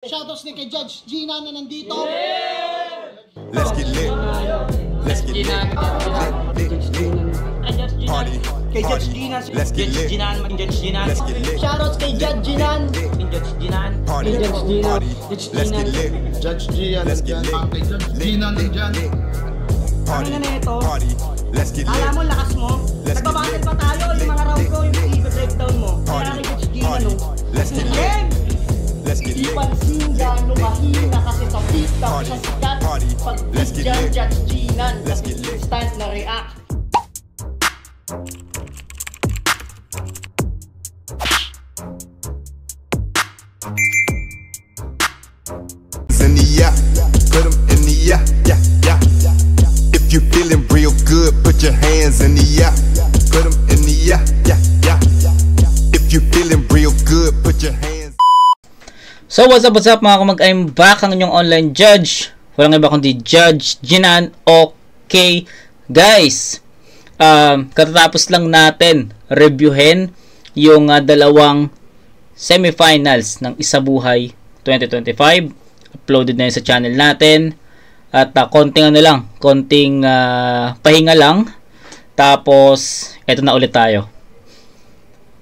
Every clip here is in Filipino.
Shoutouts ni kay Judge Gina na nandito. Let's get lit. Let's get lit. Party. Kay Judge Gina. Let's get lit. Let's get lit. Shoutouts kay Judge Gina. Party. Party. Let's get lit. Judge Gian. Let's get lit. Kay Judge Gina nandyan. Party. Ano na ito? Party. Let's get lit. Alam mo, lakas mo. Let's get Nagbabattle lit. pa tayo. Yung mga round ko, yung i-breakdown mo. Kaya Party. kay Judge Gina, Party. no? Let's get lit. Let's get Di lit. pansin gano'ng mahina kasi sa pista Party. siya sikat. Party. Pag Let's get dyan, lit. Judge Gina. Let's get lit. Instant na react. In the yeah, put 'em in the yeah, yeah, yeah. If you feeling real good, put your hands in the yeah, put 'em in the yeah, yeah, yeah. If you feeling real good, put your hands. So what's up mga kamag, I'm back ang inyong online judge. Walang iba kundi Judge Jinan. Okay guys, katatapos lang natin reviewin yung dalawang semifinals ng Isabuhay 2025. Uploaded na yun sa channel natin. At konting pahinga lang. Tapos eto na ulit tayo,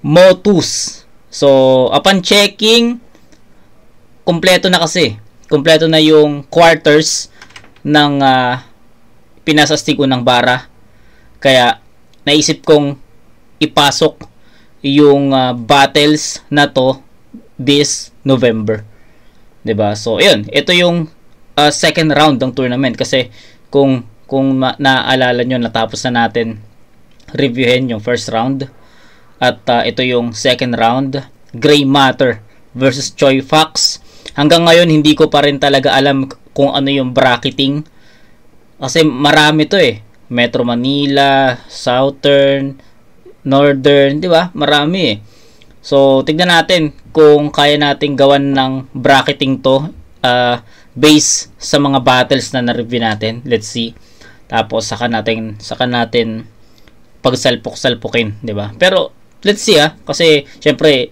Motus. So upon checking, kumpleto na yung quarters ng pinasastig unang bara. Kaya naisip kong ipasok yung battles na to this November, 'di ba? So ayun, ito yung second round ng tournament kasi kung naaalala nyo, natapos na natin reviewin yung first round at ito yung second round, Gray Matter versus Choi Fox. Hanggang ngayon hindi ko pa rin talaga alam kung ano yung bracketing kasi marami to Metro Manila, Southern, Northern, 'di ba? Marami So tignan natin kung kaya nating gawan ng bracketing to based sa mga battles na na-review natin. Let's see. Tapos saka natin pagsalpok-salpukin, 'di ba? Pero let's see kasi syempre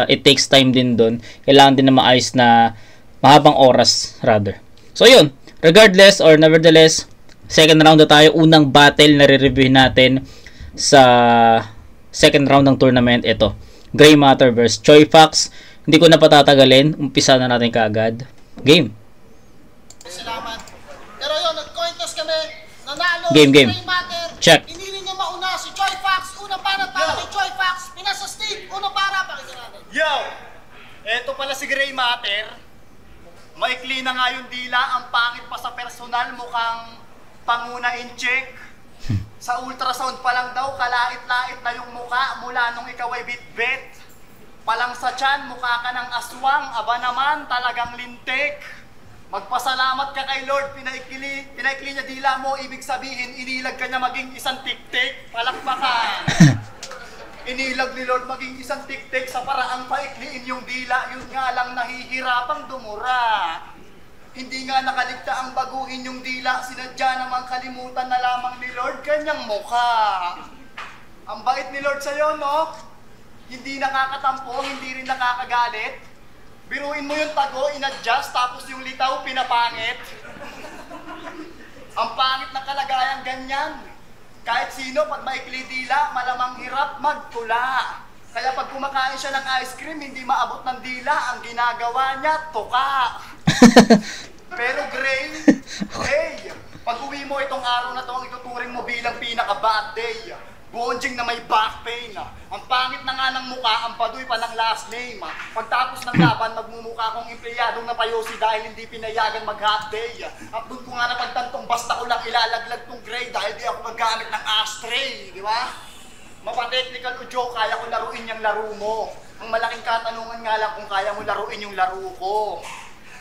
it takes time din doon. Kailangan din na maayos na mahabang oras rather. So yun, regardless or nevertheless, second round na tayo. Unang battle na re-reviewin natin sa second round ng tournament, ito, Gray Matter vs Choi Fox. Hindi ko na patatagalin, umpisa na natin kaagad. Game. Salamat. Pero yun, nag-coin toss kami. Nanalo Game. si Gray Matter. Check. Pinili niya mauna si Choi Fox. Unang para kay Choi Fox. Pinasastig. Unang para, pakita natin. Yo! Eto pala si Gray Matter. Maikli na nga yung dila. Ang pangit pa sa personal. Mukhang panguna in check. Sa ultrasound pa lang daw, kalait-lait na yung mukha mula nung ikaw ay bit-bit. Palang sa tiyan, mukha ka ng aswang. Aba naman, talagang lintik. Magpasalamat ka kay Lord, pinaikli niya dila mo. Ibig sabihin, inilag ka niya maging isang tik-tik. Palakpakan. Inilag ni Lord maging isang tik-tik sa paraang paikliin yung dila. Yun nga lang nahihirapang dumura. Hindi nga nakaligta ang baguhin yung dila. Sinadya namang kalimutan na lamang ni Lord kanyang mukha. Ang bait ni Lord sa'yo, no? Hindi nakakatampo, hindi rin nakakagalit. Biruin mo yung tago, in-adjust, tapos yung litaw, pinapangit. Ang pangit na kalagayan ganyan. Kahit sino, pag maikli dila, malamang hirap magtula. Kaya pag kumakain siya ng ice cream, hindi maabot ng dila. Ang ginagawa niya, tuka. Pero Gray, hey, pag uwi mo itong araw na to, ang ituturing mo bilang pinaka-bad day. Bonjing na may back pain. Ang pangit na nga ng mukha, ang paduy pa ng last name. Pagtapos ng laban, magmumukha kong empleyadong napayosi dahil hindi pinayagan mag-hot day. At doon ko nga napagtantong basta ko lang ilalaglag tong Gray dahil di ako magamit ng ashtray, di ba? Mapa-technical o joke, kaya ko laruin yung laro mo. Ang malaking katanungan nga lang kung kaya mo laruin yung laro ko.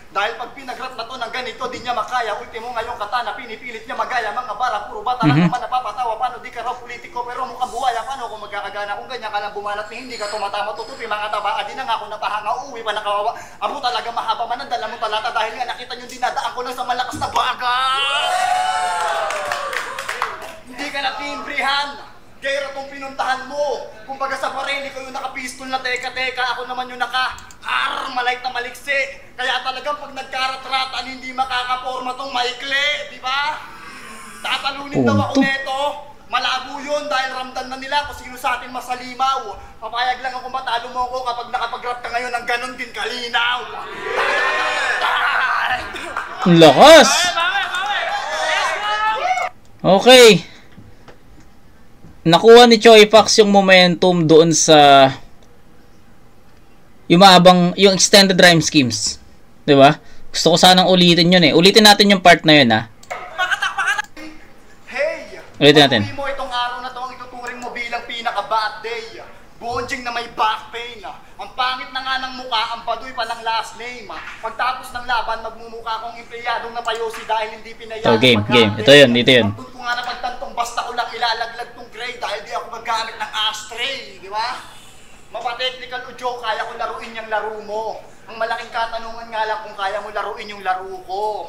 Dahil pag pinagrap na to ng ganito, di niya makaya. Ultimo ngayong katana, pinipilit niya magaya. Mga bara, puro bata lang naman napapatawa. Paano di ka raw politiko, pero mukhang buwaya. Paano kung magkakagana kung ganyan ka lang bumanat ni hindi ka tumatama tutupi. Mga taba, di na nga ako napahanga, uuwi pa nakawawa. Amo talaga mahaba man ang dala mo talata dahil nga nakita niyo dinadaan ko lang sa malakas na bagay. Hindi ka natimbrihan. Kaya kung pinuntahan mo, kumbaga sa barili ko yung nakapistol na teka-teka, ako naman yung naka-armalite na maliksi. Kaya talagang pag nagkarat-ratan, hindi makakaporma tong maikli, di ba? Tatalunin daw ako Punto. neto. Malabo yun dahil ramdam na nila kung sino sa atin masalimaw. Papayag lang ako matalo mo ako kapag nakapag-rap ka ngayon ng ganon din kalinaw. Ang lakas! Okay. Nakuha ni Choi Fox yung momentum doon sa yung extended rhyme schemes. 'Di ba? Gusto ko sanang ulitin yun eh. Ulitin natin yung part na yun ha. Hey! Ulitin natin. Pag-uwi mo itong araw na to, ang ituturing mo bilang pinaka-bad day. Bonjing na may back pain. Ang pangit na nga ng mukha, ang padoy pa ng last name. Pagtapos ng laban, magmumukha kong empleyadong napayosi dahil hindi pinayaan. So, game. Ito yun. Doon ko nga napagtantong basta ko lang ilalaglag tong grade dahil di ako magamit ng ashtray, di ba? Mapa-technical o joke, kaya ko laruin yung laro mo. Ang malaking katanungan nga lang kung kaya mo laruin yung laro ko.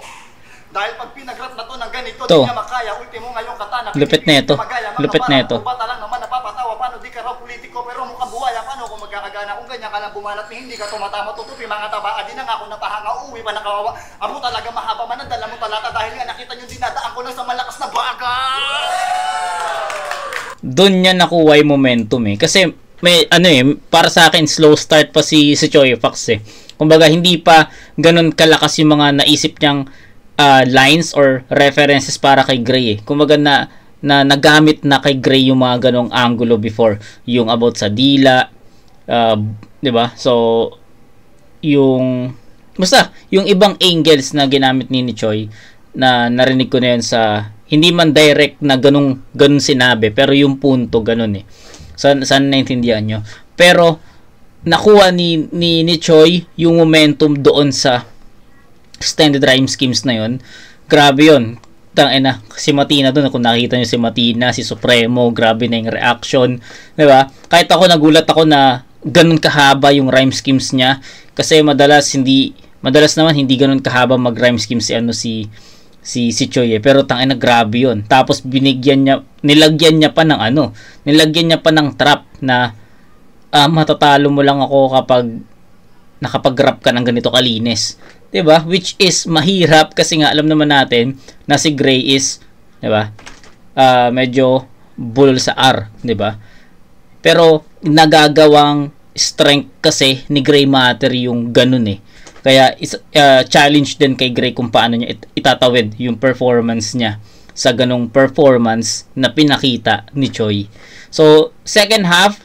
Dahil pag pinag-rap na to ng ganito, To. di niya makaya. Ultimo ngayong kata, Lupit neto. Lupit neto. Bata lang naman napapatawa, paano di ka raw politiko pero mukhang buhaya, paano kung magkakagana kung ganyan ka lang bumalat ni hindi ka tumatama tutupi, mga tabaa din na nga ako napahanga, uuwi pa nakawawa. Abo talaga mahaba man ang dala mo talata dahil nga nakita nyo dinadaan ko lang sa malakas na bagay. Doon niya nakuha yung momentum eh. Kasi may para sa akin slow start pa si Choi Fox eh. Kumbaga hindi pa ganun kalakas yung mga naisip niyang lines or references para kay Gray eh. Kumbaga na nagamit na kay Gray yung mga ganong angulo before, yung about sa dila, 'di ba? So yung ibang angles na ginamit ni Choi na narinig ko na yun sa hindi man direct na ganun sinabi, pero yung punto ganun eh. Sana naintindihan nyo. Pero nakuha ni Choi yung momentum doon sa extended rhyme schemes na yun. Grabe yun. Tangina, si Matina doon, kung nakita nyo si Matina, si Supremo, grabe na yung reaction, 'di ba? Kahit ako nagulat ako na ganun kahaba yung rhyme schemes niya kasi madalas naman hindi ganun kahaba mag rhyme schemes si Choi eh. Pero tangina, grabe yun. Tapos nilagyan niya pa ng trap na matatalo mo lang ako kapag nakapag-rap ka ng ganito kalinis. 'Di ba? Which is mahirap kasi nga alam naman natin na si Gray is, 'di ba? Medyo bulol sa R, 'di ba? Pero nagagawang strength kasi ni Gray Matter yung ganun eh. Kaya challenge din kay Gray kung paano niya itatawid yung performance niya sa ganung performance na pinakita ni Choi. So, second half,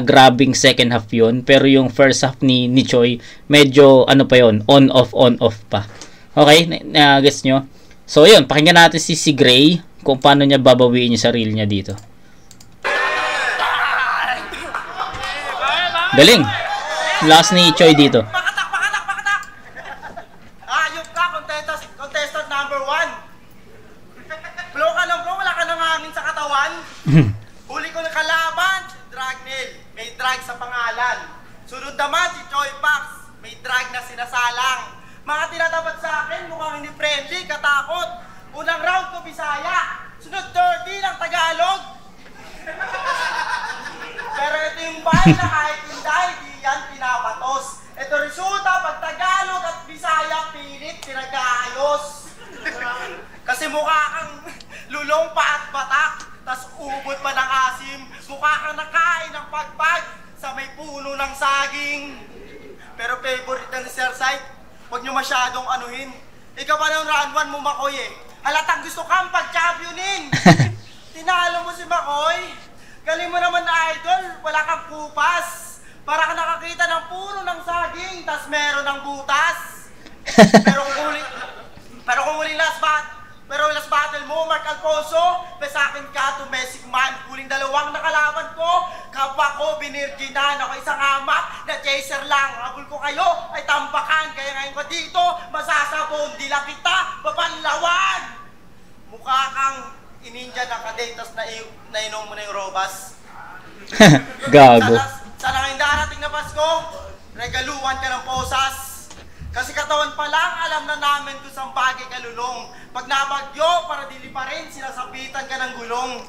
grabing second half yun. Pero yung first half ni Choi, medyo pa yun, on off pa. Okay? Gets nyo? So, yun. Pakinggan natin si Gray kung paano niya babawiin yung sarili niya dito. Galing. Last ni Choi dito. Pakatak! Ayop ka, contestant number 1. Blow ka lang bro, wala ka nang hangin sa katawan. Huli ko ng kalaban, si Dragnel, may drag sa pangalan. Sunod naman si Choi Fox, may drag na sinasalang. Mga tinatapat sa akin, mukhang hindi friendly, katakot. Unang round ko Bisaya, sunod 30 ng Tagalog. Pero ito yung bahay na kahit hindi, di yan pinapatos. Ito resulta, pag Tagalog at Bisaya, pilit, pinag-aayos. Kasi mukha kang lulong pa at batak, tas ubod pa ng asim. Mukha kang nakain ng pagpag sa may puno ng saging. Pero favorite na ni Sir Sight, huwag nyo masyadong anuhin. Ikaw pa ng round 1 mo, Makoy eh. Halatang gusto kang pag-championin. Tinalo mo si Makoy. Galing mo naman na idol, wala kang kupas. Para ka nakakita ng puno ng saging, tas meron ng butas. Pero kung huling last battle mo, Mark Alfonso, sa akin ka, domestic man. Huling dalawang nakalaban ko, kapwa ko, binirginan. Ako isang amak na chaser lang. Habol ko kayo ay tambakan. Kaya ngayon ko dito, masasabon. Di lang kita, babanlawan. Mukha kang ininja ng kadetas na nainom mo na yung robas. Gago. Sana ngayong darating na Pasko, regaluhan ka ng posas. Kasi katawan pa lang, alam na namin kung saan bagay kalulong. Pag nabagyo, para dili pa rin, sinasabitan ka ng gulong.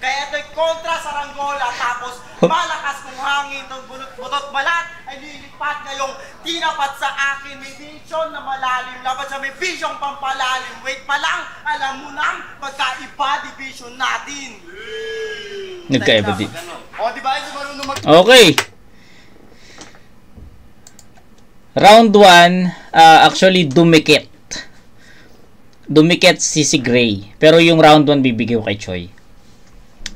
Kaya ito'y kontra sa Ranggola, tapos malakas kong hangin, itong bunot-butot malat, ay lilipat ngayong tinapat sa akin. May vision na malalim, laban sa may vision pampalalim. Wait pa lang, alam mo nang magkaiba division natin. Nagkaiba din. O, di ba? Hindi marunong Okay. Round 1, actually dumikit. Dumikit si Gray. Pero yung round 1 bibigay ko kay Choi.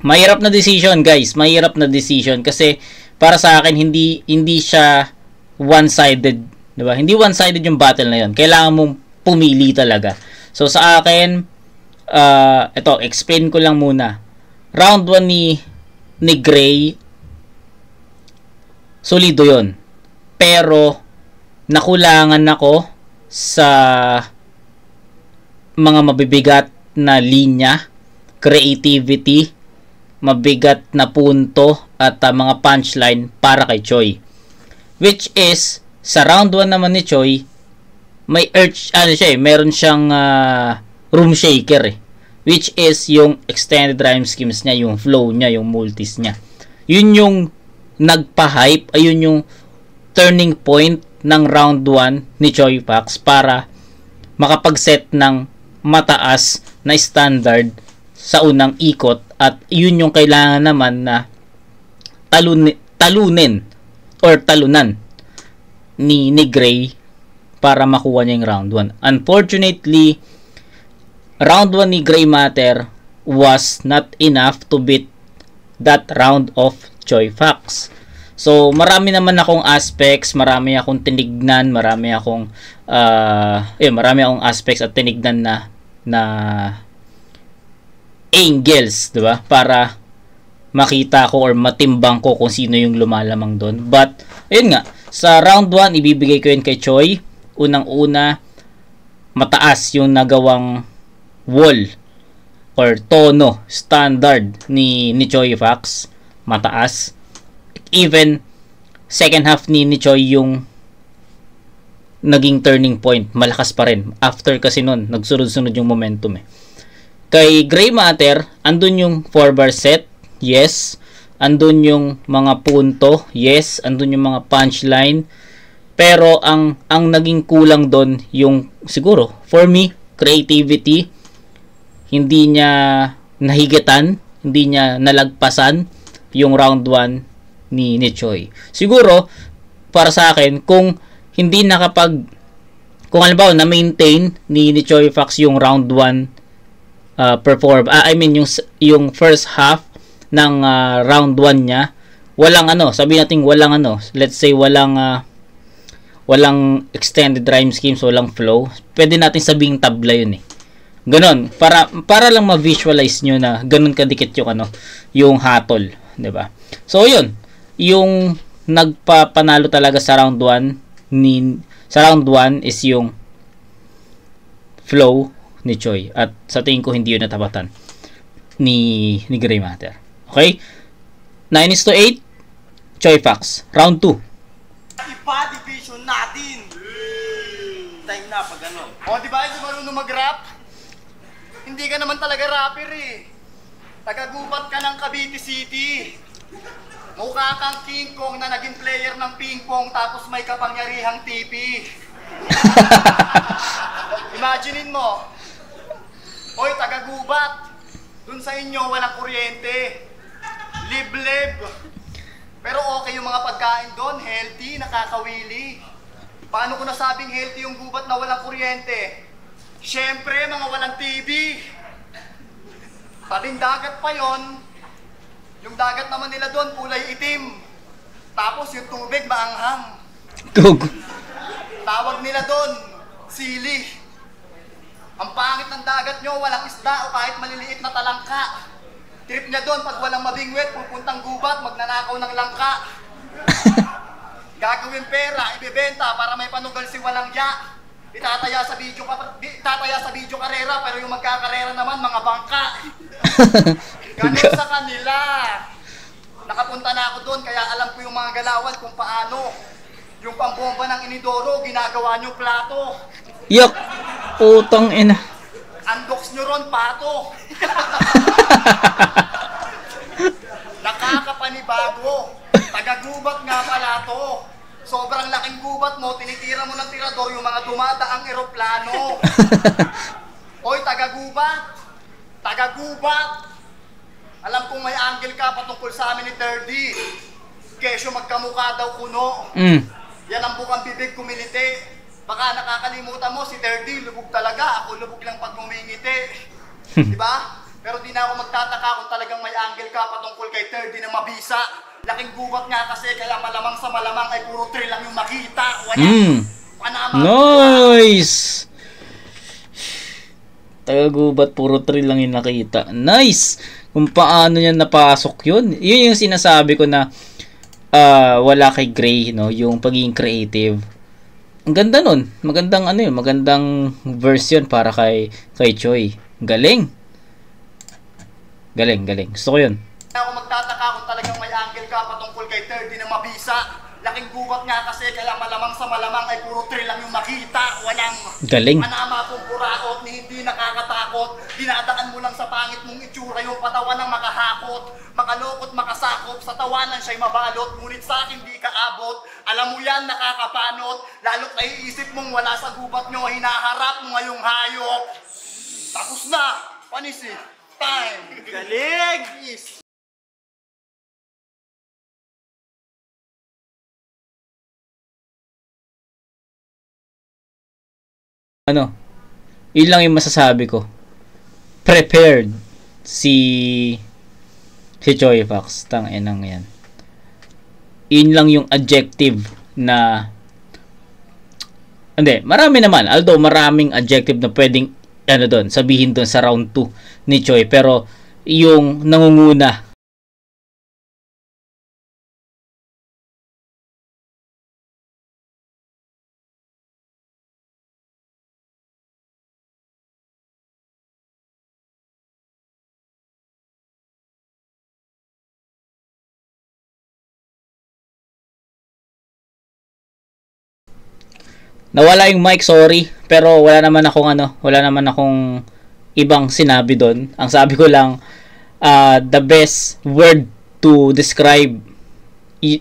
Mahirap na decision, guys. Mahirap na decision kasi para sa akin hindi siya one-sided, 'di ba? Hindi one-sided yung battle na 'yon. Kailangan mong pumili talaga. So sa akin, ito, explain ko lang muna. Round 1 ni Gray, solido 'yon. Pero nakulangan ako sa mga mabibigat na linya, creativity, mabigat na punto at mga punchline para kay Choi. Which is sa round 1 naman ni Choi, may meron siyang room shaker which is yung extended rhyme schemes niya, yung flow niya, yung multis niya. Yun yung nagpa-hype, ayun yung turning point ng round 1 ni Choi Fox para makapag-set ng mataas na standard sa unang ikot at yun yung kailangan naman na talunin or talunan ni Gray para makuha niya yung round 1. Unfortunately, round 1 ni Gray Matter was not enough to beat that round of Choi Fox. So, marami naman akong aspects, marami akong tinignan, marami akong aspects at tinignan na angles, 'di ba? Para makita ko or matimbang ko kung sino yung lumalamang doon. But ayun nga, sa round 1 ibibigay ko yun kay Choi. Unang-una, mataas yung nagawang wall or tono standard ni Choi Fox. Mataas. Even second half ni Choi yung naging turning point, malakas pa rin. After kasi nun, nagsunod-sunod yung momentum eh. Kay Gray Matter, andun yung 4-bar set, yes. Andun yung mga punto, yes. Andun yung mga punchline. Pero ang naging kulang doon yung siguro, for me, creativity. Hindi niya nahigitan, hindi niya nalagpasan yung round 1 ni Choi. Siguro, para sa akin, kung halimbawa na-maintain ni Choi Fox yung round 1 yung first half ng round 1 niya, walang let's say walang extended rhyme schemes, walang flow, pwede natin sabing tabla yun eh. Ganon, para lang ma-visualize nyo na ganon kadikit yung hatol, 'di ba? So yun, yung nagpapanalo talaga sa round 1 is yung flow ni Choi, at sa tingin ko hindi yun natapatan ni Gray Matter. Okay? 9-8 Choi Fox. Round 2. Iba division natin. Time na pag gano'n. O, di ba? Hindi marunong mag-rap? Hindi ka naman talaga rapper eh. Tagagubat ka ng Cavite City. Mukha kang King Kong na naging player ng ping pong tapos may kapangyarihang TV. Imaginein mo. Hoy, tagagubat. Dun sa inyo, walang kuryente. Liblib. Pero okay yung mga pagkain doon, healthy, nakakawili. Paano ko nasabing healthy yung gubat na walang kuryente? Siyempre, mga walang TV. Pating dagat pa yon. Yung dagat naman nila doon, kulay itim. Tapos yung tubig, maanghang. Tawag nila doon, sili. Ang pangit ng dagat nyo, walang isda o kahit maliliit na talangka. Trip niya doon, pag walang mabingwit, pupuntang gubat, magnanakaw ng langka. Gagawin pera, ibebenta para may panugal si walang ya. Itataya sa video karera, pero yung magkakarera naman, mga bangka. Ganun sa kanila. Nakapunta na ako doon, kaya alam ko yung mga galawan kung paano. Yung pambomba ng inidoro, ginagawa nyo plato. Yok! Putang ina. Unbox nyo ron, pato. Nakakapanibago. Taga-gubat nga pala to. Sobrang laking gubat mo, tinitira mo ng tirador yung mga dumadaang eroplano. Hoy, taga-gubat! Taga-gubat! Alam kong may angle ka patungkol sa amin ni Terdy. Kesyo magkamukha daw kuno. Yan ang bukang bibig kumiliti. Baka nakakalimutan mo, si Terdy lubog talaga. Ako lubog lang pag ngumingiti. Diba? Pero di na ako magtataka kung talagang may angle ka patungkol kay Terdy na mabisa. Laking gubat nga kasi, kaya malamang sa malamang ay puro thrill lang yung makita. Wala. Panama. Nice! Taga-gubat, puro thrill lang yung nakita. Nice! Kung paano niya napasok yun. Yun yung sinasabi ko na wala kay Gray, no? Yung pagiging creative. Ang ganda nun. Magandang ano yun, magandang version para kay Choi. Galing. Galing. Gusto ko yun. Ako magtataka kung talagang may angle ka patungkol kay Terdy na mabisa. Laking gubat nga kasi, kaya malamang sa malamang ay puro thrill lang yung makita. Walang galing. manama kong buraot ni hindi nakakatakot. Dinadaan mo lang sa pangit mong itsura yung patawan ng makahakot. Makalokot, makasakop, sa tawanan siya'y mabalot. Ngunit sa akin di ka abot. Alam mo yan, nakakapanot. Lalo't naiisip mong wala sa gubat nyo, hinaharap mo ngayong hayop. Tapos na, panisi, time. Galing! Peace. Ano? Yun lang yung masasabi ko. Prepared si Choi Fox. Tanginang yan. Yun lang yung adjective na hindi, marami naman. Although maraming adjective na pwedeng sabihin doon sa round 2 ni Choi. Pero yung nangunguna nawala yung mic, sorry. Pero wala naman akong ibang sinabi doon. Ang sabi ko lang, the best word to describe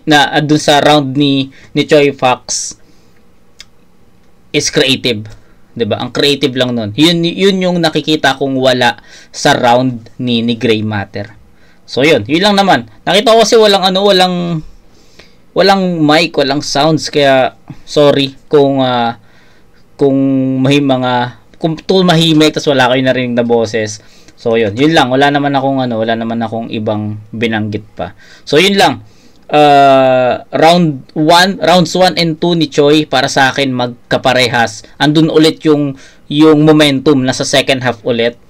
na doon sa round ni Choi Fox is creative. 'Di ba? Ang creative lang noon. Yun yung nakikita kong wala sa round ni Gray Matter. So yun lang naman. Nakita ko kasi walang mic, walang sounds, kaya sorry kung mahimik tas wala kayo narinig na boses. So yun lang, wala naman akong ibang binanggit pa. So yun lang. Rounds 1 and 2 ni Choi para sa akin magkaparehas. Andun ulit yung momentum nasa second half ulit.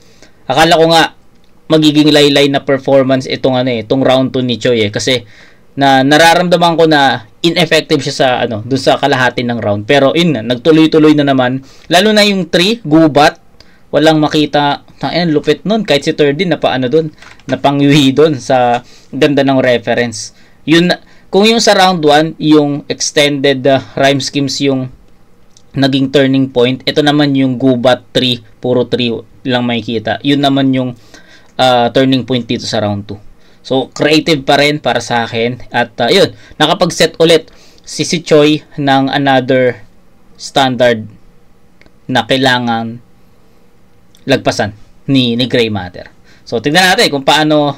Akala ko nga magiging laylay na performance itong round 2 ni Choi kasi nararamdaman ko na ineffective siya sa doon sa kalahati ng round. Pero nagtuloy-tuloy na naman. Lalo na yung 3, gubat. Walang makita. Lupit nun. Kahit si Terdy napangwihi doon sa ganda ng reference. Kung yung sa round 1, yung extended rhyme schemes yung naging turning point. Ito naman yung gubat 3, puro 3 lang makikita. Yun naman yung turning point dito sa round 2. So, creative pa rin para sa akin. At yun, nakapag-set ulit si Choi ng another standard na kailangan lagpasan ni Gray Matter. So, tignan natin kung paano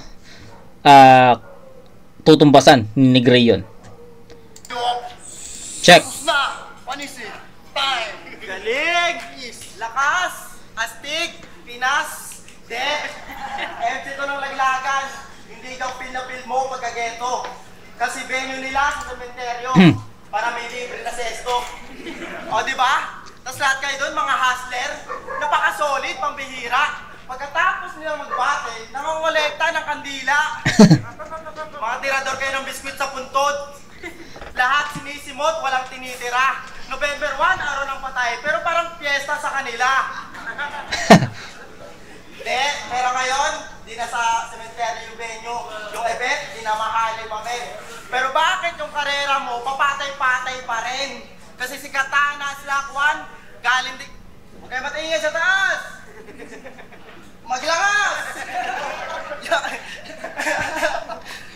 tutumbasan ni Gray yun. Check. Galing! Lakas! Astig! Pinas! MC to ng laglagan. Hindi ikaw pil mo pagkageto. Kasi venue nila sa sementeryo para may libre na sesto. O, di ba? Tapos lahat kayo doon, mga hustler, napaka-solid, pambihira. Pagkatapos nila magbate, nangongolekta ng kandila. Mga tirador kayo ng biskwit sa puntod. Lahat sinisimot, walang tinitira. November 1, araw ng patay, pero parang piyesta sa kanila. Pero ngayon, di na sa cemetery yung venue. Yung event, di na mahali pa rin. Pero bakit yung karera mo, papatay-patay pa rin? Kasi si Katana, Slack 1, galing di... Huwag kayo matingin sa taas! Maglangas!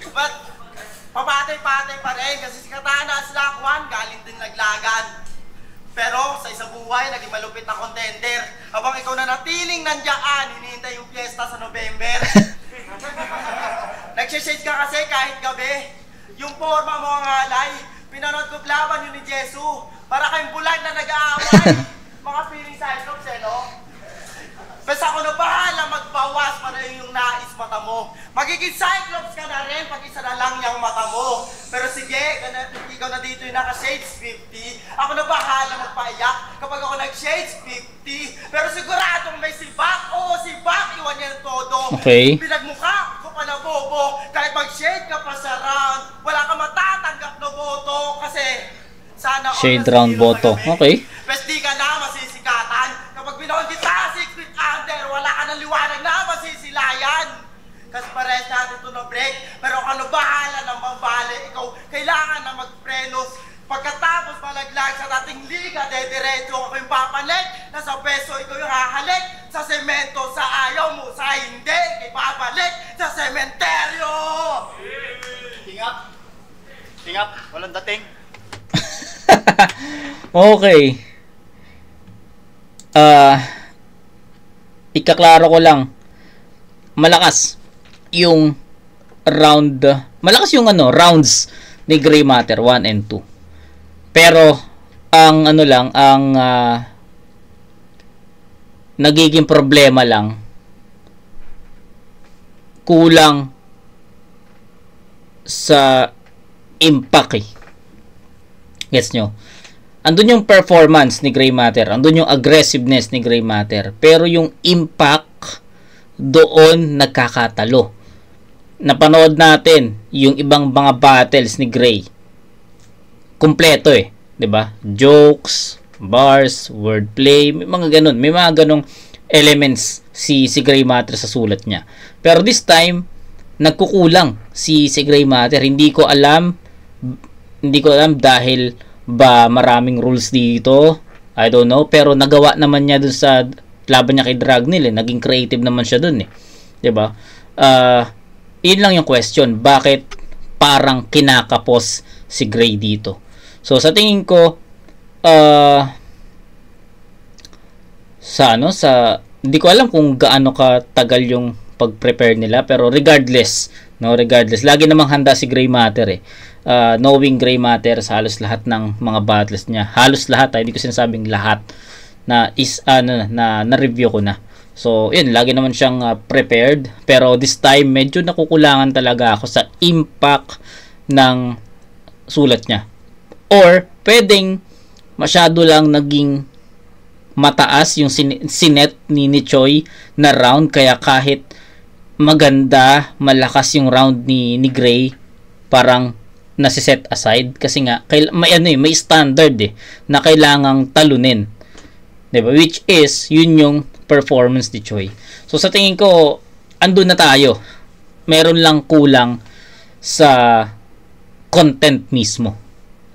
But, papatay-patay pa rin kasi si Katana at si Lakwan galing din naglagan. Pero sa isang buhay, naging malupit na contender. Habang ikaw na natiling nandiyan, hinihintay yung piyesta sa November. Nagsishade ka kasi kahit gabi. Yung forma mo ang alay, pinanood ko laban yun ni Jesu. Para kayong bulag na nag-aaway. Mga feeling cyclops no? Basta ako na bahala magbawas para yung nais mata mo. Magiging cyclops ka na rin pag isa na lang yung mata mo. Pero sige, ikaw na dito yung naka-shades 50. Ako na bahala magpaiyak kapag ako nag-shades 50. Pero siguradong may sibak. Oo, sibak. Iwan niya ng todo. Okay. Pinagmukha ko pa na bobo. Kahit mag-shade ka pa sa round, wala ka matatanggap na boto. Kasi sana Shade round boto. Okay. Bes di ka na masisikatan. Kapag binawang kita, 6 feet under, wala ka ng liwanag na masisilayan. Kasi pares natin ito na break. Pero ako na bahala ng mambali. Ikaw kailangan na magprenos. Pagkatapos malaglag sa dating liga, dediretso ako yung papanik. Nasa peso ikaw yung hahalik. Sa semento, sa ayaw mo, sa hindi. Ibabalik sa sementeryo. Tingap. Tingap. Walang dating. Okay. Ikaklaro ko lang. Malakas yung rounds ni Gray Matter 1 and 2. Pero ang nagiging problema lang, kulang sa impact eh. Gets nyo? Andun yung performance ni Gray Matter, andun yung aggressiveness ni Gray Matter, pero yung impact doon nagkakatalo. Napanood natin yung ibang mga battles ni Gray. Kumpleto eh, 'di ba? Jokes, bars, wordplay, may mga ganong elements si Gray Matter sa sulat niya. Pero this time nagkukulang si Gray Matter. Hindi ko alam dahil ba maraming rules dito, I don't know, pero nagawa naman niya dun sa laban niya kay Dragneel eh. Naging creative naman siya dun eh, 'di ba? Yun lang yung question, bakit parang kinakapos si Gray dito? So sa tingin ko hindi ko alam kung gaano katagal yung pag-prepare nila, pero regardless, lagi namang handa si Gray Matter eh. Knowing Gray Matter sa halos lahat ng mga battles niya, halos lahat, hindi ko sinasabing lahat, na review ko na. So yun, lagi naman siyang prepared, pero this time medyo nakukulangan talaga ako sa impact ng sulat niya, or pwedeng masyado lang naging mataas yung sinet ni Choi na round, kaya kahit maganda, malakas yung round ni Gray, parang nasi-set aside kasi nga may standard eh na kailangang talunin, 'di ba? Which is yun yung performance ni Choi. So sa tingin ko andun na tayo. Meron lang kulang sa content mismo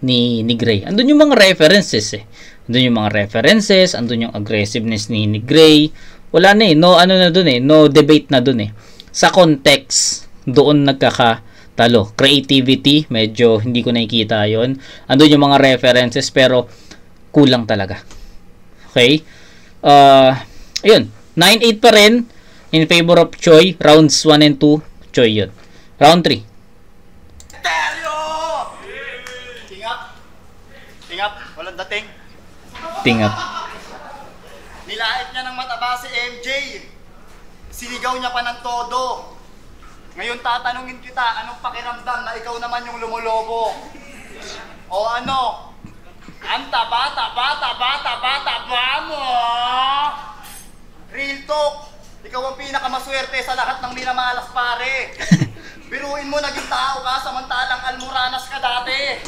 ni Gray. Andun yung mga references eh. Andun yung aggressiveness ni Gray. Wala na eh, no debate na dun eh. Sa context, doon nagkakatalo. Creativity, medyo hindi ko nakikita yon. Andun yung mga references, pero kulang talaga. Okay? Ayun, 9-8 pa rin in favor of Choi. Rounds 1 and 2, Choi yun. Round 3. Tingap. Walang dating. Tingap. Nilait niya ng mataba si MJ. Sinigaw niya pa ng todo. Ngayon tatanungin kita, anong pakiramdam na ikaw naman yung lumulobo? O ano? Ang taba mo! Real talk, ikaw ang pinakamaswerte sa lahat ng minamalas pare. Biruin mo, naging tao ka samantalang almoranas ka dati.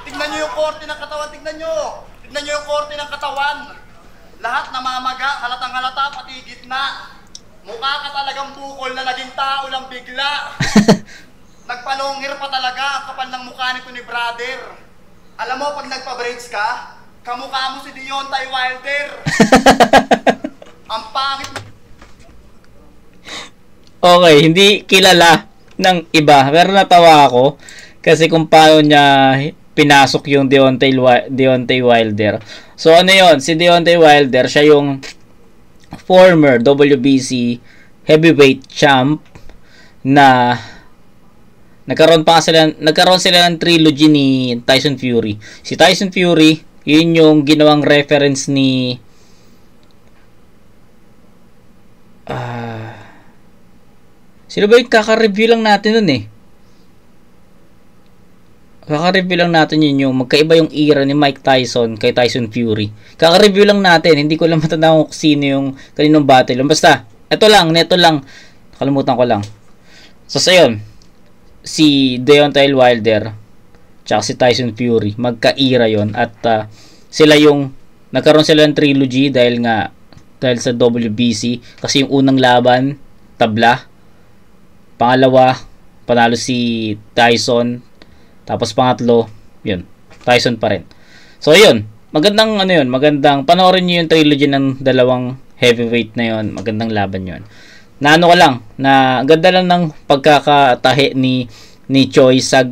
Tignan nyo yung korte ng katawan, tignan nyo yung korte ng katawan. Lahat namamaga, halatang halata, pati gitna. Mukha ka talagang bukol na naging tao lang bigla. Nagpalongir pa talaga ang kapal ng mukha nito ni brother. Alam mo, pag nagpa-braids ka, kamukha mo si Deontay Wilder. Ang pangit. Okay, hindi kilala ng iba. Pero natawa ako kasi kung paano niya pinasok yung Deontay Wilder. So ano yon? Si Deontay Wilder, siya yung former WBC heavyweight champ na nagkaroon sila ng trilogy ni Tyson Fury. Si Tyson Fury, yun yung ginawang reference ni sino ba yung kaka-review lang natin nun eh? Kaka-review lang natin yun yung magkaiba yung era ni Mike Tyson kay Tyson Fury. Kaka-review lang natin. Hindi ko lang matandaan kung sino yung kaninong battle. Basta, neto lang. Kalimutan ko lang. So, yun. Si Deontay Wilder tsaka si Tyson Fury. Magka-era yun. At nagkaroon sila ng trilogy dahil sa WBC. Kasi yung unang laban, tabla. Pangalawa, panalo si Tyson. Tapos pangatlo, yun, Tyson pa rin. So, yun. Magandang panoorin nyo yung trilogy ng dalawang heavyweight na yun. Magandang laban yun. Naano ko lang, na ganda lang ng pagkakatahi ni Choi sa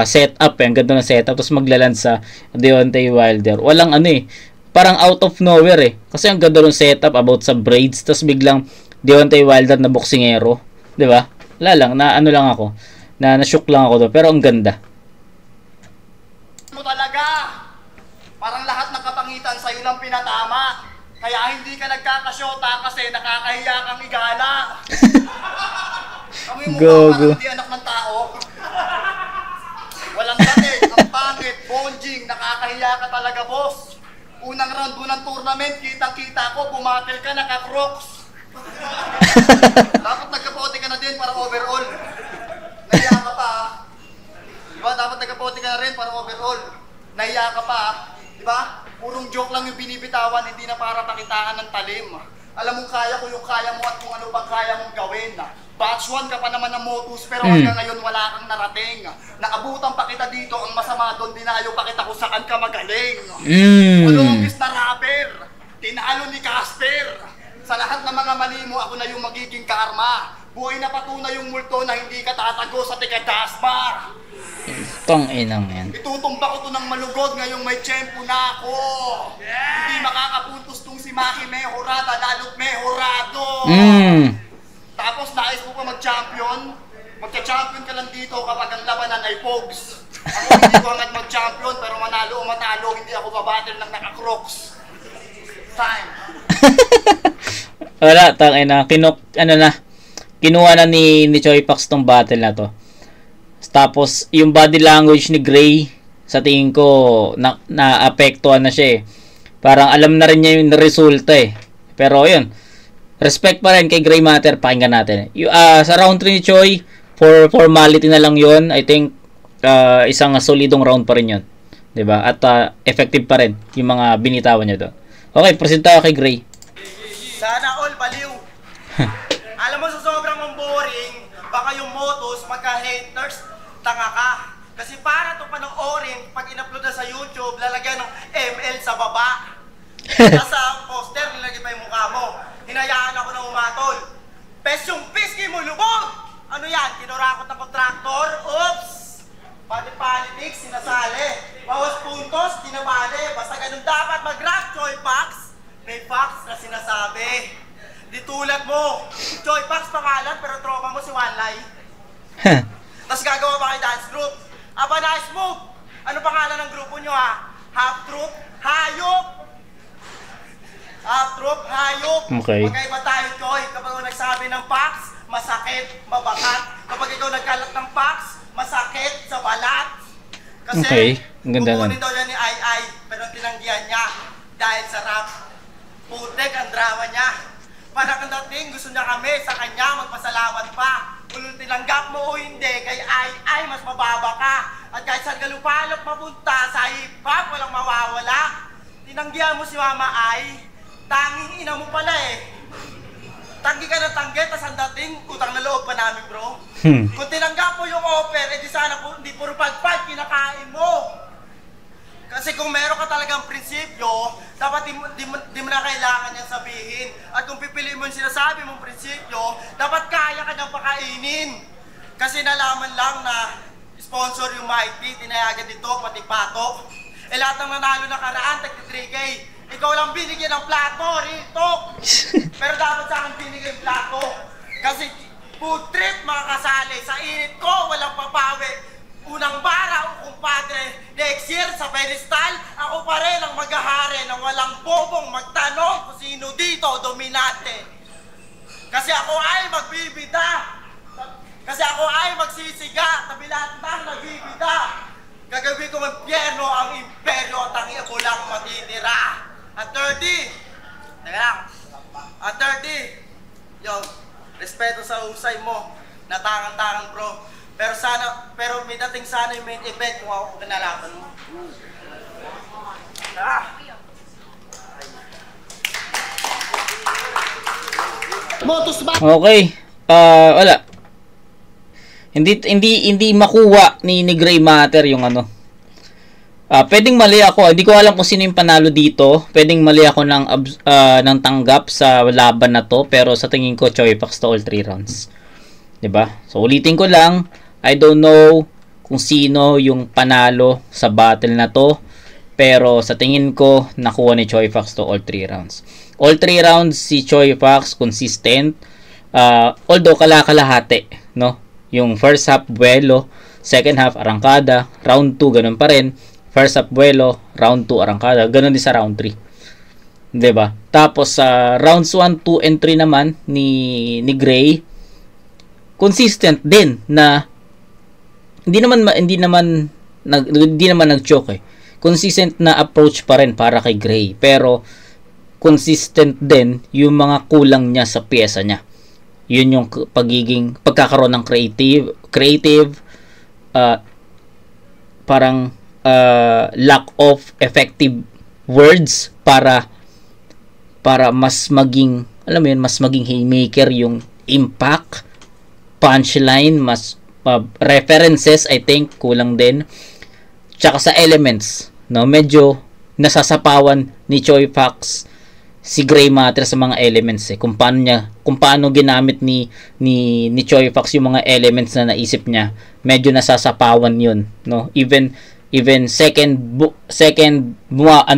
setup. Ang ganda ng setup. Tapos maglaland sa Deontay Wilder. Walang parang out of nowhere eh. Kasi ang ganda ng setup about sa braids. Tapos biglang Deontay Wilder na boksingero. Diba? Wala lang, ako. Na-shock lang ako doon. Pero ang ganda. Mo talaga. Parang lahat ng kapangitan sa'yo lang pinatama. Kaya hindi ka nagkakasyota kasi nakakahiya kang igala. Kami mo parang hindi anak ng tao. Walang dating, ang pangit, bonjing, nakakahiya ka talaga, boss. Unang round mo ng tournament, kitang-kita ko, bumatil ka, naka-crocs. Dapat nagkapote ka na din para overall. Nahiya ka pa. Diba? Dapat nagkapote ka na rin para overall. Nahiya ka pa. Diba? Purong joke lang yung binibitawan, hindi na para pakitaan ng talim. Alam mong kaya ko yung kaya mo at kung ano bang kaya mong gawin. Batch 1 ka pa naman ng Motus pero hanggang ngayon wala kang narating. Naabutan pa kita dito, ang masama doon, dinayo pa kita kung saan ka magaling. Longest na rapper, tinalo ni Casper. Sa lahat ng mga mali mo, ako na yung magiging karma. Buhay na patunay yung multo na hindi ka tatago sa tikadasma. Tong inang yan. Itutumba ko to ng malugod ngayong may tiyempo na ako. Hindi makakapuntos tong si Maki Mejorada, lalo't Mejorado. Tapos nais mo pa mag-champion? Magka-champion ka lang dito kapag ang labanan ay pogs. Ako hindi ko hangad mag-champion pero manalo o matalo, hindi ako babattle ng naka-crocs. Time. Wala, kinuha na ni Choi Pax tong battle na to. Tapos yung body language ni Gray, sa tingin ko na-apektuhan na siya eh. Parang alam na rin niya yung resulta eh. Pero yun, respect pa rin kay Gray Matter, pakinggan natin. Sa round 3 ni Choi, for formality na lang yun. I think isang solidong round pa rin yun. 'Di ba? At effective pa rin yung mga binitawan niya doon. Okay, present tayo kay Gray. Sana all baliw. Alam mo, sa sobrang boring, baka yung Motus, magka-haters, tanga ka. Kasi para to panoorin, pag in-upload na sa YouTube, lalagyan ng ML sa baba. Sa poster, nilagay pa yung mukha mo. Hinayaan ako ng umatol. Pes yung piski mo, lubog! Ano yan? Kinurakot ng kontraktor? Oops! Politics, sinasali. Bawas puntos, tinabali. Basta ganun dapat mag-rap, Choi Pax. May facts na sinasabi. Di tulad mo. Choi Pax pangalan, pero tropa mo si Wanlay. Tapos gagawa pa kayo dance group. Aba, nice move. Ano pangalan ng grupo nyo ha? Half Troop? Hayop! Half Troop, hayop. Okay. Magkaiba tayo, Choi. Kapag ako nagsabi ng Pax, masakit, mabakat. Kapag ikaw nagkalat ng Pax, masakit sa balat. Kasi, okay. Ang ganda nun. kukunin daw niya ni Ai, pero tinanggihan niya dahil sa rap. Putek ang drama niya. Parang ang dating, gusto niya kami sa kanya magpasalamat pa. Kung tinanggap mo o hindi, kay Ai mas mababa ka. At kahit sa galupalop mapunta, sa hip-hop walang mawawala. Tinanggihan mo si Mama Ai, tanging ina mo pala eh. Tanggi ka ng tanggi, tas ang dating, utang na loob pa namin bro. Kung tinanggap mo yung offer, edi sana hindi puro pagpag, kinakain mo. Kasi kung meron ka talagang prinsipyo, dapat di mo na kailangan niyang sabihin. At kung pipiliin mo yung sinasabi mong prinsipyo, dapat kaya ka niyang pakainin. Kasi nalaman lang na sponsor yung Mighty, tinayagan dito, pati patok. Eh lahat ng nanalo na karaan, tagti-3K. Ikaw lang binigyan ng plato, rito. Pero dapat sa akin binigyan yung plato. Kasi food trip mga kasali, sa init ko, walang papawi. Unang bara o kumpadre, next year sa pedestal, ako pa rin ang maghahari ng walang bobong magtanong kung sino dito dominante. Kasi ako ay magbibida. Kasi ako ay magsisiga, tabi lahat ng nagbibida. Gagawin ko impyerno ang imperyo at ang ibo lang matitira. At 30, teka lang, at 30, yung respeto sa usay mo, natangan-tangan bro. Pero may dating sana yung main event kung ako nalaban mo. Motos ba? Okay. Wala. Hindi makuha ni Gray Matter yung ano. Pwedeng mali ako. Hindi ko alam kung sino yung panalo dito. Pwedeng mali ako ng tanggap sa laban na to, pero sa tingin ko Choi Fox to all 3 rounds. 'Di ba? So ulitin ko lang, I don't know kung sino yung panalo sa battle na to, pero sa tingin ko nakuha ni Choi Fox to all 3 rounds. All 3 rounds si Choi Fox consistent, although kalakalahati, no? Yung first half buwelo, second half arangkada, round 2 ganun pa rin. First half buwelo, round 2 arangkada, ganun din sa round 3. 'Di ba? Tapos sa rounds 1, 2 and 3 naman ni Gray, consistent din na hindi naman nag-choke eh. Consistent na approach pa rin para kay Gray, pero consistent din yung mga kulang niya sa piyesa niya. Yun yung pagkakaroon ng creative parang lack of effective words para mas maging, alam mo yun, mas maging haymaker yung impact, punchline, mas references, I think kulang din, tsaka sa elements, no, medyo nasasapawan ni Choi Fox si Gray Matter sa mga elements eh, kung paano ginamit ni Choi Fox yung mga elements na naisip niya, medyo nasasapawan yun, no, even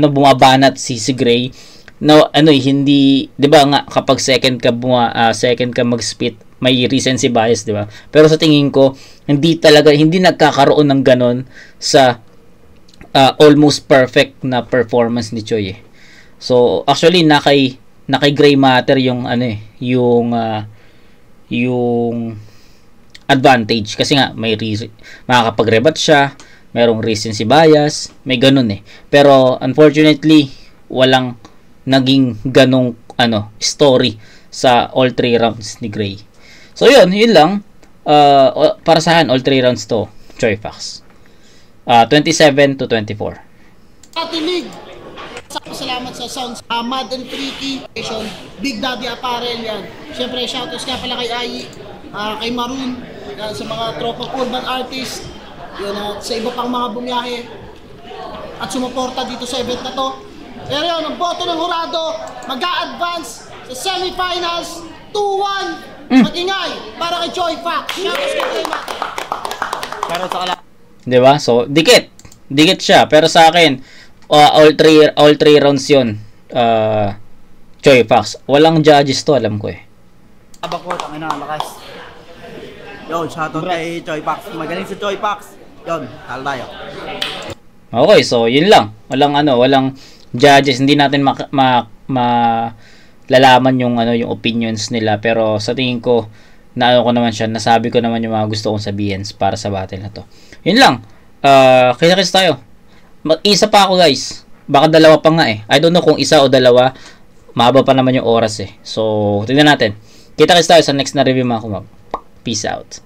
bumabanat si Gray, no, hindi, 'di ba nga, kapag second ka mag-spit, may recency bias, 'di ba? Pero sa tingin ko, hindi nagkakaroon ng ganon sa almost perfect na performance ni Choi eh. So actually na kay Gray Matter yung yung advantage, kasi nga makakapag-rebut siya, merong recency bias, may ganun eh. Pero unfortunately, walang naging ganong story sa all 3 rounds ni Gray. So yun lang. Para sa akin, all 3 rounds to Choi Fox. 27-24. Atilig! Salamat sa sounds. Mad and Freaky, Big Daddy Apparel yan. Siyempre, shoutouts nga pala kay Ai, kay Maroon, yan, sa mga tropang urban artist, yun, at sa iba pang mga bumiyahe at sumuporta dito sa event na to. Pero yun, ang boto ng hurado, mag-a-advance sa semifinals 2-1. Mag-ingay para kay Choi Fox. Shoutouts kay Gray Matter. Pero sa Diba? So, dikit siya. Pero sa akin, all three rounds yun. Choi Fox. Walang judges to, alam ko eh. Abako, tangina, lakas. Yo, shoutout kay Choi Fox. Magaling si Choi Fox. Yon, talo tayo. Okay, so yun lang. Walang judges. Hindi natin lalaman yung opinions nila, pero sa tingin ko nasabi ko naman yung mga gusto kong sabihin para sa battle na to. Yun lang. Kita-kits tayo. Isa pa ako, guys. Baka dalawa pa nga eh. I don't know kung isa o dalawa. Mahaba pa naman yung oras eh. So, tignan natin. Kita-kits tayo sa next na review, mga kumag. Peace out.